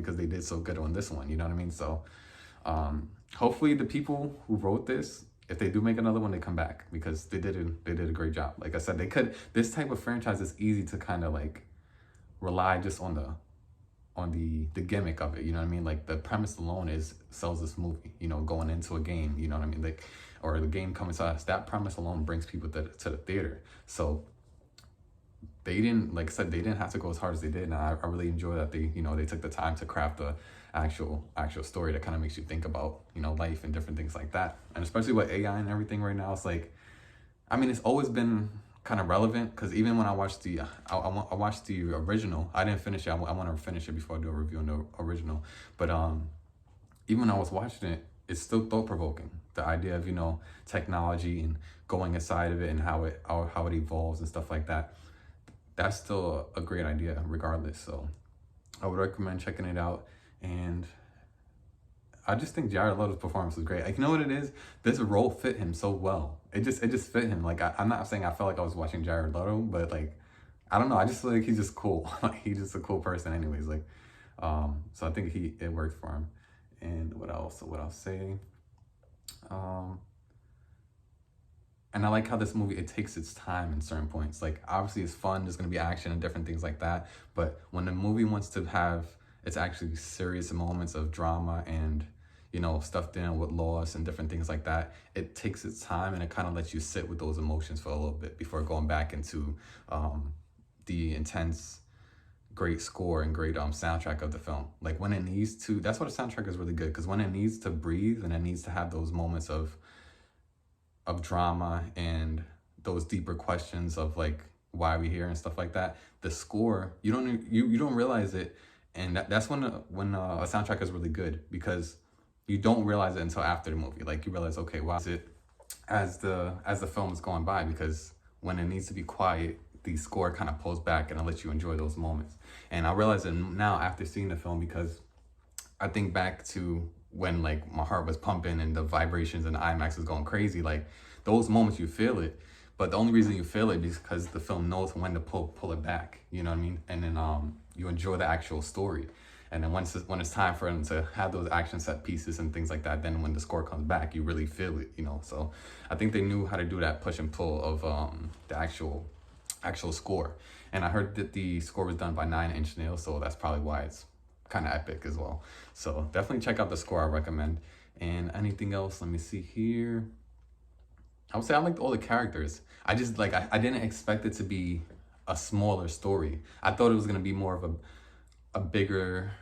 because they did so good on this one, you know what I mean? So hopefully the people who wrote this, if they do make another one, they come back, because they did a great job. Like I said, this type of franchise is easy to kind of like rely just on the gimmick of it, you know what I mean? Like the premise alone sells this movie, you know, going into a game, you know what I mean? Like, or the game coming to us, that premise alone brings people to the theater. So they didn't, like I said, they didn't have to go as hard as they did. And I really enjoy that they took the time to craft the actual story that kind of makes you think about, life and different things like that. And especially with AI and everything right now, it's like, I mean, it's always been kind of relevant, because even when I watched I watched the original, I didn't finish it. I want to finish it before I do a review on the original. But even when I was watching it, it's still thought-provoking. The idea of, technology and going inside of it and how it evolves and stuff like that. That's still a great idea regardless. So I would recommend checking it out. And I just think Jared Leto's performance was great. Like, you know what it is? This role fit him so well. It just fit him. Like, I'm not saying I felt like I was watching Jared Leto, but like, I don't know. I just feel like he's just cool. Like, he's just a cool person anyways. Like, so I think it worked for him. And what else? What I'll say? And I like how this movie, it takes its time in certain points. Like, obviously it's fun, there's gonna be action and different things like that. But when the movie wants to have, it's actually serious moments of drama and, stuff dealing with loss and different things like that, it takes its time and it kind of lets you sit with those emotions for a little bit before going back into the intense, great score and great soundtrack of the film. Like, when it needs to, that's why the soundtrack is really good, because when it needs to breathe and it needs to have those moments of drama and those deeper questions of like why we here and stuff like that, the score, you don't realize it. And that's when a soundtrack is really good, because you don't realize it until after the movie. Like, you realize, okay, wow, it as the film is going by, because when it needs to be quiet, the score kind of pulls back and it lets you enjoy those moments. And I realize it now after seeing the film, because I think back to when like my heart was pumping and the vibrations and the IMAX is going crazy. Like, those moments you feel it, but the only reason you feel it is because the film knows when to pull it back, you know what I mean? And then you enjoy the actual story. And then when it's time for them to have those action set pieces and things like that, then when the score comes back, you really feel it, So I think they knew how to do that push and pull of the actual score. And I heard that the score was done by 9 Inch Nails, so that's probably why it's kind of epic as well. So definitely check out the score, I recommend. And anything else, let me see here. I would say I liked all the characters. I just like, I didn't expect it to be a smaller story. I thought it was going to be more of a bigger